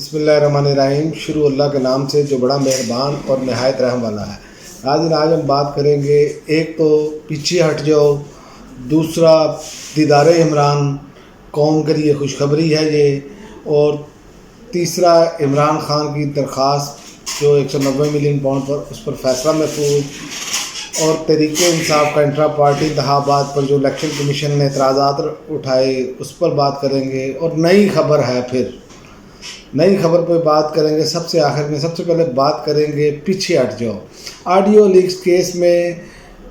بسم اللہ الرحمن الرحیم۔ شروع اللہ کے نام سے جو بڑا مہربان اور نہایت رحم والا ہے۔ آج ہم بات کریں گے، ایک تو پیچھے ہٹ جاؤ، دوسرا دیدار عمران، قوم کے لیے خوشخبری ہے یہ، اور تیسرا عمران خان کی درخواست جو 190 ملین پاؤنڈ پر اس پر فیصلہ محفوظ، اور تحریک انصاف کا انٹرا پارٹی انتخابات پر جو الیکشن کمیشن نے اعتراضات اٹھائے اس پر بات کریں گے، اور نئی خبر ہے، پھر نئی خبر پہ بات کریں گے۔ سب سے آخر میں سب سے پہلے بات کریں گے پیچھے ہٹ جاؤ۔ آڈیو لیکس کیس میں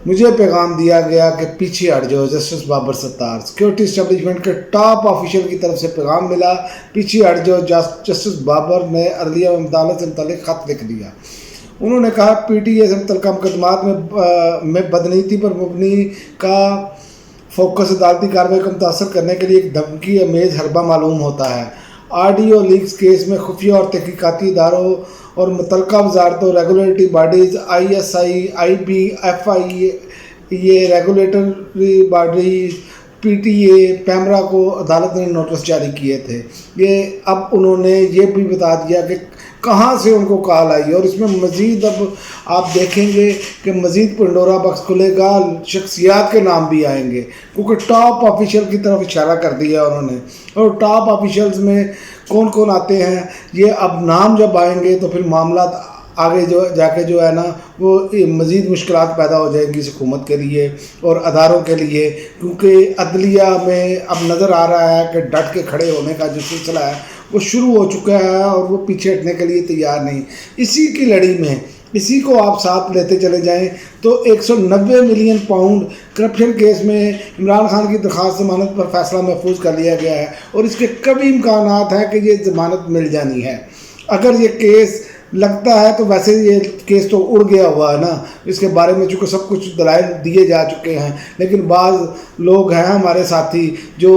مجھے پیغام دیا گیا کہ پیچھے ہٹ جاؤ۔ جسٹس بابر ستار سیکورٹی اسٹیبلشمنٹ کے ٹاپ آفیشل کی طرف سے پیغام ملا، پیچھے ہٹ جاؤ۔ جسٹس بابر نے عدلیہ و عدالت سے متعلق خط لکھ دیا۔ انہوں نے کہا پی ٹی اے سے متعلقہ مقدمات میں بدنیتی پر مبنی کا فوکس عدالتی کارروائی کو متاثر کرنے کے لیے ایک دھمکی امیز حربہ معلوم ہوتا ہے۔ آڈیو لیکس کیس میں خفیہ اور تحقیقاتی اداروں اور متعلقہ وزارتوں، regulatory bodies, I S I, I B, F I A, regulatory bodies, P T A, PEMRA کو عدالت نے نوٹس جاری کیے تھے۔ اب انہوں نے یہ بھی بتا دیا کہ کہاں سے ان کو کال آئی، اور اس میں مزید اب آپ دیکھیں گے کہ مزید پنڈورا باکس کھلے گا، شخصیات کے نام بھی آئیں گے، کیونکہ ٹاپ آفیشل کی طرف اشارہ کر دیا انہوں نے۔ اور ٹاپ آفیشلز میں کون کون آتے ہیں، یہ اب نام جب آئیں گے تو پھر معاملات آگے جا کے جو ہے نا وہ مزید مشکلات پیدا ہو جائیں گی اس حکومت کے لیے اور اداروں کے لیے، کیونکہ عدلیہ میں اب نظر آ رہا ہے کہ ڈٹ کے کھڑے ہونے کا جو سلسلہ ہے وہ شروع ہو چکا ہے، اور وہ پیچھے ہٹنے کے لیے تیار نہیں۔ اسی کی لڑی میں اسی کو آپ ساتھ لیتے چلے جائیں تو 190 ملین پاؤنڈ کرپشن کیس میں عمران خان کی درخواست ضمانت پر فیصلہ محفوظ کر لیا گیا ہے، اور اس کے کبھی امکانات ہیں کہ یہ ضمانت مل جانی ہے۔ اگر یہ کیس لگتا ہے تو ویسے یہ کیس تو اڑ گیا ہوا ہے نا، اس کے بارے میں چونکہ سب کچھ دلائل دیے جا چکے ہیں، لیکن بعض لوگ ہیں ہمارے ساتھی جو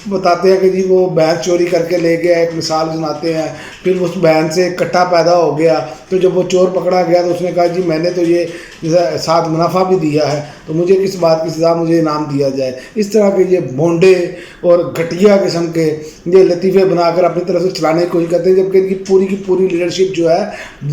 بتاتے ہیں کہ جی وہ بہن چوری کر کے لے گیا، ایک مثال سناتے ہیں، پھر اس بہن سے کٹا پیدا ہو گیا، تو جب وہ چور پکڑا گیا تو اس نے کہا جی میں نے تو یہ ساتھ منافع بھی دیا ہے، تو مجھے کس بات کی سزا، مجھے انعام دیا جائے۔ اس طرح کے یہ بھونڈے اور گھٹیا قسم کے یہ لطیفے بنا کر اپنی طرف سے چلانے کی کوشش کرتے ہیں، جبکہ ان کی پوری لیڈرشپ جو ہے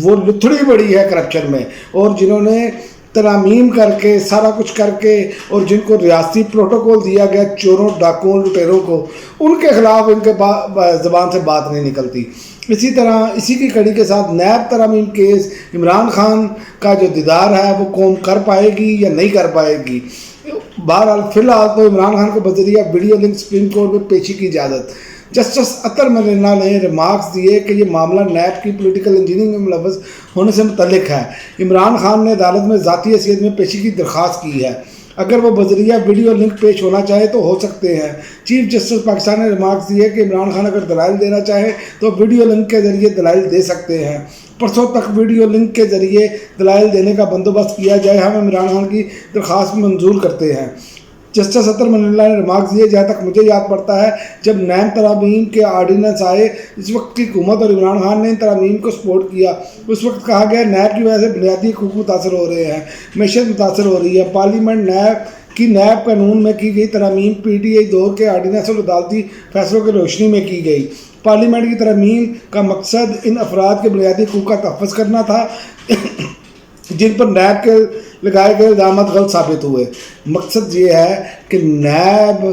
وہ لتھڑی بڑی ہے کرپشن میں، اور جنہوں نے ترامیم کر کے سارا کچھ کر کے اور جن کو ریاستی پروٹوکول دیا گیا چوروں، ڈاکوؤں، لٹیروں کو، ان کے خلاف ان کے زبان سے بات نہیں نکلتی۔ اسی طرح اسی کی کڑی کے ساتھ نیب ترامیم کیس، عمران خان کا جو دیدار ہے وہ قوم کر پائے گی یا نہیں کر پائے گی۔ بہرحال فی الحال تو عمران خان کو بذریعہ ویڈیو لنک سپریم کورٹ میں پیشی کی اجازت۔ جسٹس اطہر ملینا نے ریمارکس دیے کہ یہ معاملہ نیب کی پولیٹیکل انجینئرنگ میں ملوث ہونے سے متعلق ہے۔ عمران خان نے عدالت میں ذاتی حیثیت میں پیشی کی درخواست کی ہے، اگر وہ بذریعہ ویڈیو لنک پیش ہونا چاہے تو ہو سکتے ہیں۔ چیف جسٹس پاکستان نے ریمارکس دیے کہ عمران خان اگر دلائل دینا چاہے تو ویڈیو لنک کے ذریعے دلائل دے سکتے ہیں۔ پرسوں تک ویڈیو لنک کے ذریعے دلائل دینے کا بندوبست کیا جائے، ہم عمران خان کی درخواست منظور کرتے ہیں۔ جسٹس اطہر ملینا نے ریمارکس دیے، جہاں تک مجھے یاد پڑتا ہے جب نیب ترامیم کے آرڈیننس آئے، اس وقت کی حکومت اور عمران خان نے ان ترامیم کو سپورٹ کیا۔ اس وقت کہا گیا نیب کی وجہ سے بنیادی حقوق متاثر ہو رہے ہیں، معیشت متاثر ہو رہی ہے۔ پارلیمنٹ نیب قانون میں کی گئی ترامیم پی ٹی اے دور کے آرڈیننس اور عدالتی فیصلوں کی روشنی میں کی گئی۔ پارلیمنٹ کی ترامیم کا مقصد ان افراد کے بنیادی حقوق کا تحفظ کرنا تھا جن پر نیب کے لگائے گئے الزامات غلط ثابت ہوئے۔ مقصد یہ ہے کہ نیب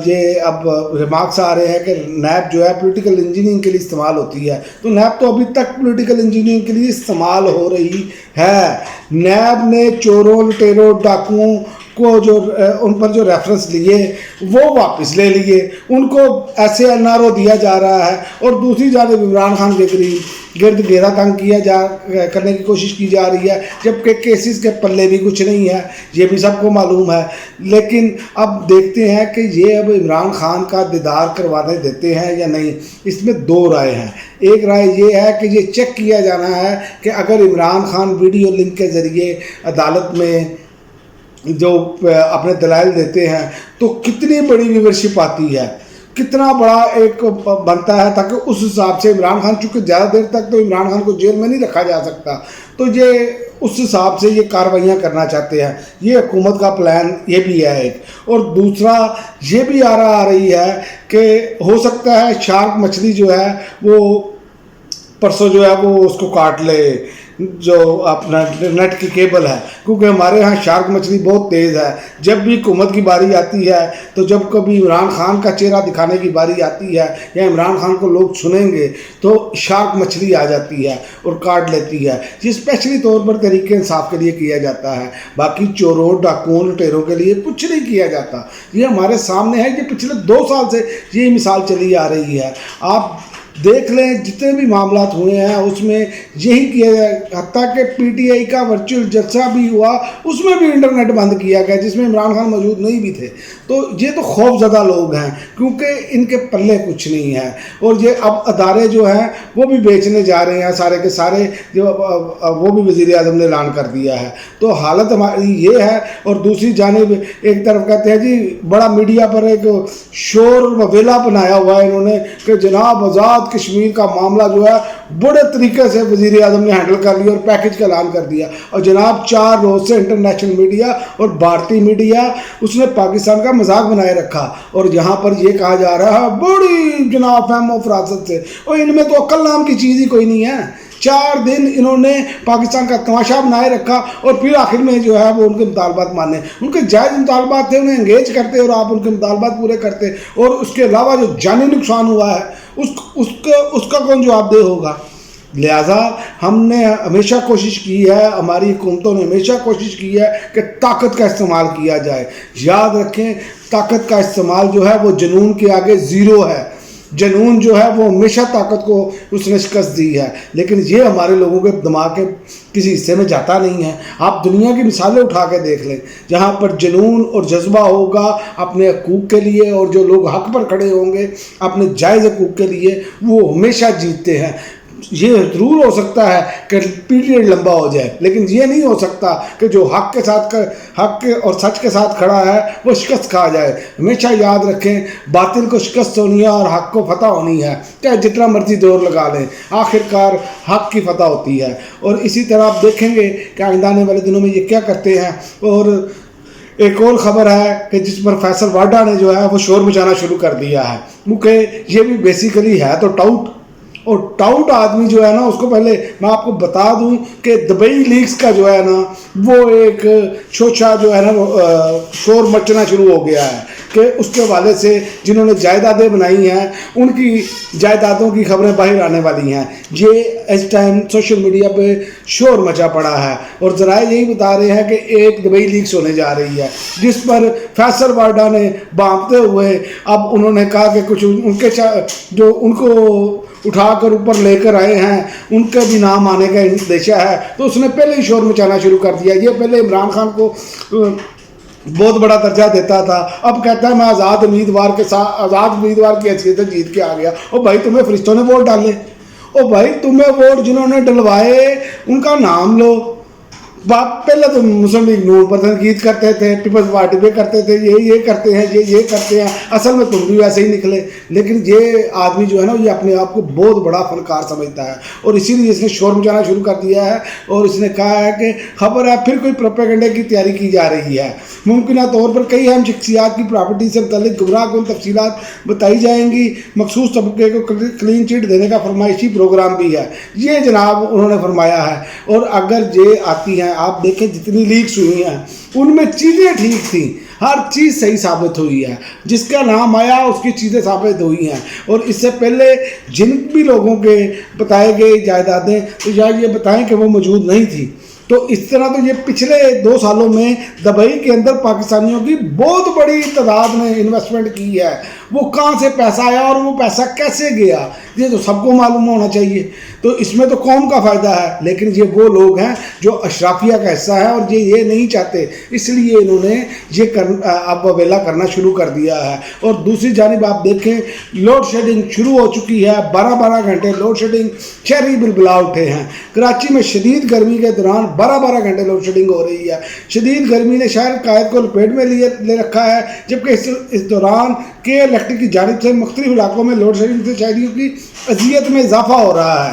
یہ اب ریمارکس آ رہے ہیں کہ نیب جو ہے پولیٹیکل انجینئرنگ کے لیے استعمال ہوتی ہے، تو نیب تو ابھی تک پولیٹیکل انجینئرنگ کے لیے استعمال ہو رہی ہے۔ نیب نے چوروں، لٹیروں، ڈاکوؤں کو جو ان پر جو ریفرنس لیے وہ واپس لے لیے، ان کو ایسے این آر او دیا جا رہا ہے، اور دوسری جانب عمران خان کے گرد گھیرا تنگ کرنے کی کوشش کی جا رہی ہے، جبکہ کیسز کے پلے بھی کچھ نہیں ہے، یہ بھی سب کو معلوم ہے۔ لیکن اب دیکھتے ہیں کہ یہ اب عمران خان کا دیدار کروانے دیتے ہیں یا نہیں۔ اس میں دو رائے ہیں۔ ایک رائے یہ ہے کہ یہ چیک کیا جانا ہے کہ اگر عمران خان ویڈیو لنک کے ذریعے عدالت میں جو اپنے دلائل دیتے ہیں تو کتنی بڑی ویورشپ آتی ہے، کتنا بڑا ایک بنتا ہے، تاکہ اس حساب سے عمران خان، چونکہ زیادہ دیر تک تو عمران خان کو جیل میں نہیں رکھا جا سکتا، تو یہ اس حساب سے یہ کارروائیاں کرنا چاہتے ہیں. یہ حکومت کا پلان یہ بھی ہے ایک. اور دوسرا یہ بھی آ رہی ہے کہ ہو سکتا ہے شارک مچھلی جو ہے وہ پرسوں جو ہے وہ اس کو کاٹ لے جو اپنا نیٹ کی کیبل ہے، کیونکہ ہمارے ہاں شارک مچھلی بہت تیز ہے. جب بھی حکومت کی باری آتی ہے تو جب کبھی عمران خان کا چہرہ دکھانے کی باری آتی ہے یا عمران خان کو لوگ سنیں گے تو شارک مچھلی آ جاتی ہے اور کاٹ لیتی ہے. یہ اسپیشلی طور پر تحریک انصاف کے لیے کیا جاتا ہے، باقی چوروں ڈاکوؤں لٹیروں کے لیے کچھ نہیں کیا جاتا. یہ ہمارے سامنے ہے، یہ پچھلے 2 سال سے یہی مثال چلی آ رہی ہے. آپ دیکھ لیں جتنے بھی معاملات ہوئے ہیں اس میں یہی کیا گیا. حتیٰ کہ پی ٹی آئی کا ورچوئل جلسہ بھی ہوا، اس میں بھی انٹرنیٹ بند کیا گیا جس میں عمران خان موجود نہیں بھی تھے. تو یہ تو خوف زدہ لوگ ہیں کیونکہ ان کے پلے کچھ نہیں ہے. اور یہ اب ادارے جو ہیں وہ بھی بیچنے جا رہے ہیں سارے کے سارے، جو وہ بھی وزیر اعظم نے اعلان کر دیا ہے. تو حالت ہماری یہ ہے. اور دوسری جانب ایک طرف کہتے ہیں جی بڑا میڈیا پر ایک شور وویلا بنایا ہوا ہے انہوں نے کہ جناب آزاد کشمیر کا معاملہ جو ہے بڑے طریقے سے وزیر اعظم نے ہینڈل کر لیا اور پیکج کا اعلان کر دیا. اور جناب 4 روز سے انٹرنیشنل میڈیا اور بھارتی میڈیا اس نے پاکستان کا مذاق بنائے رکھا. اور یہاں پر یہ کہا جا رہا ہے بڑی جناب فہم و فراست سے، اور ان میں تو عقل نام کی چیز ہی کوئی نہیں ہے. 4 دن انہوں نے پاکستان کا تماشا بنائے رکھا اور پھر آخر میں جو ہے وہ ان کے مطالبات مانے. ان کے جائز مطالبات تھے، انہیں انگیج کرتے اور آپ ان کے مطالبات پورے کرتے. اور اس کے علاوہ جو جانی نقصان ہوا ہے اس کا کون جواب دہ ہوگا؟ لہٰذا ہم نے ہمیشہ کوشش کی ہے، ہماری حکومتوں نے ہمیشہ کوشش کی ہے کہ طاقت کا استعمال کیا جائے. یاد رکھیں طاقت کا استعمال جو ہے وہ جنون کے آگے زیرو ہے. جنون جو ہے وہ ہمیشہ طاقت کو اس نے شکست دی ہے، لیکن یہ ہمارے لوگوں کے دماغ کے کسی حصے میں جاتا نہیں ہے. آپ دنیا کی مثالیں اٹھا کے دیکھ لیں، جہاں پر جنون اور جذبہ ہوگا اپنے حقوق کے لیے اور جو لوگ حق پر کھڑے ہوں گے اپنے جائز حقوق کے لیے، وہ ہمیشہ جیتتے ہیں. یہ ضرور ہو سکتا ہے کہ پیریڈ لمبا ہو جائے، لیکن یہ نہیں ہو سکتا کہ جو حق اور سچ کے ساتھ کھڑا ہے وہ شکست کھا جائے. ہمیشہ یاد رکھیں باطل کو شکست ہونی ہے اور حق کو فتح ہونی ہے، چاہے جتنا مرضی دور لگا لیں، آخرکار حق کی فتح ہوتی ہے. اور اسی طرح آپ دیکھیں گے کہ آئندہ آنے والے دنوں میں یہ کیا کرتے ہیں. اور ایک اور خبر ہے کہ جس پر فیصل واڈا نے جو ہے وہ شور مچانا شروع کر دیا ہے، کیونکہ یہ بھی بیسیکلی ہے تو ٹاؤٹ. اور ٹاؤٹ آدمی جو ہے نا، اس کو پہلے میں آپ کو بتا دوں کہ دبئی لیگز کا جو ہے نا وہ ایک شوشہ جو ہے نا شور مچنا شروع ہو گیا ہے کہ اس کے والے سے جنہوں نے جائیدادیں بنائی ہیں ان کی جائیدادوں کی خبریں باہر آنے والی ہیں. یہ اس ٹائم سوشل میڈیا پہ شور مچا پڑا ہے اور ذرائع یہی بتا رہے ہیں کہ ایک دبئی لیگز ہونے جا رہی ہے، جس پر فیصل واڈا نے بانپتے ہوئے اب انہوں نے کہا کہ کچھ ان کے جو ان کو اٹھا کر اوپر لے کر آئے ہیں ان کے بھی نام آنے کا اندیشہ ہے. تو اس نے پہلے ہی شور مچانا شروع کر دیا. یہ پہلے عمران خان کو بہت بڑا درجہ دیتا تھا، اب کہتا ہے میں آزاد امیدوار کی حیثیت سے جیت کے آ گیا. اور بھائی تمہیں فرشتوں نے ووٹ ڈالے، اور بھائی تمہیں ووٹ جنہوں نے ڈلوائے ان کا نام لو. پہلے تو مسلم لیگ نون پر تنقید کرتے تھے، پیپلز پارٹی پہ کرتے تھے، یہ کرتے ہیں، یہ کرتے ہیں، اصل میں تم بھی ویسے ہی نکلے. لیکن یہ آدمی جو ہے نا یہ اپنے آپ کو بہت بڑا فنکار سمجھتا ہے اور اسی لیے اس نے شور مچانا شروع کر دیا ہے. اور اس نے کہا ہے کہ خبر ہے پھر کوئی پروپیگنڈے کی تیاری کی جا رہی ہے، ممکنہ طور پر کئی اہم شخصیات کی پراپرٹی سے متعلق گمراہ کن تفصیلات بتائی جائیں گی، مخصوص طبقے کو کلین چٹ دینے کا فرمائشی پروگرام بھی ہے. یہ جناب انہوں نے فرمایا ہے. اور اگر یہ آتی ہیں، آپ دیکھیں جتنی لیکس ہوئی ہیں ان میں چیزیں ٹھیک تھیں، ہر چیز صحیح ثابت ہوئی ہے، جس کا نام آیا اس کی چیزیں ثابت ہوئی ہیں. اور اس سے پہلے جن بھی لوگوں کے بتائے گئے جائیدادیں تو یا یہ بتائیں کہ وہ موجود نہیں تھی. تو اس طرح تو یہ پچھلے 2 سالوں میں دبئی کے اندر پاکستانیوں کی بہت بڑی تعداد نے انویسٹمنٹ کی ہے. وہ کہاں سے پیسہ آیا اور وہ پیسہ کیسے گیا یہ تو سب کو معلوم ہونا چاہیے. تو اس میں تو قوم کا فائدہ ہے، لیکن یہ وہ لوگ ہیں جو اشرافیہ کا حصہ ہے اور یہ نہیں چاہتے، اس لیے انہوں نے یہ اب ویلا کرنا شروع کر دیا ہے. اور دوسری جانب آپ دیکھیں لوڈ شیڈنگ شروع ہو چکی ہے. 12 گھنٹے لوڈ شیڈنگ، شہری بلبلا اٹھے ہیں. کراچی میں شدید گرمی کے دوران 12 گھنٹے لوڈ شیڈنگ ہو رہی ہے. شدید گرمی نے شہر قائد کو لپیٹ میں لے رکھا ہے، جبکہ اس دوران کے الیکٹرک کی جانب سے مختلف علاقوں میں لوڈ شیڈنگ سے شہریوں کی اذیت میں اضافہ ہو رہا ہے.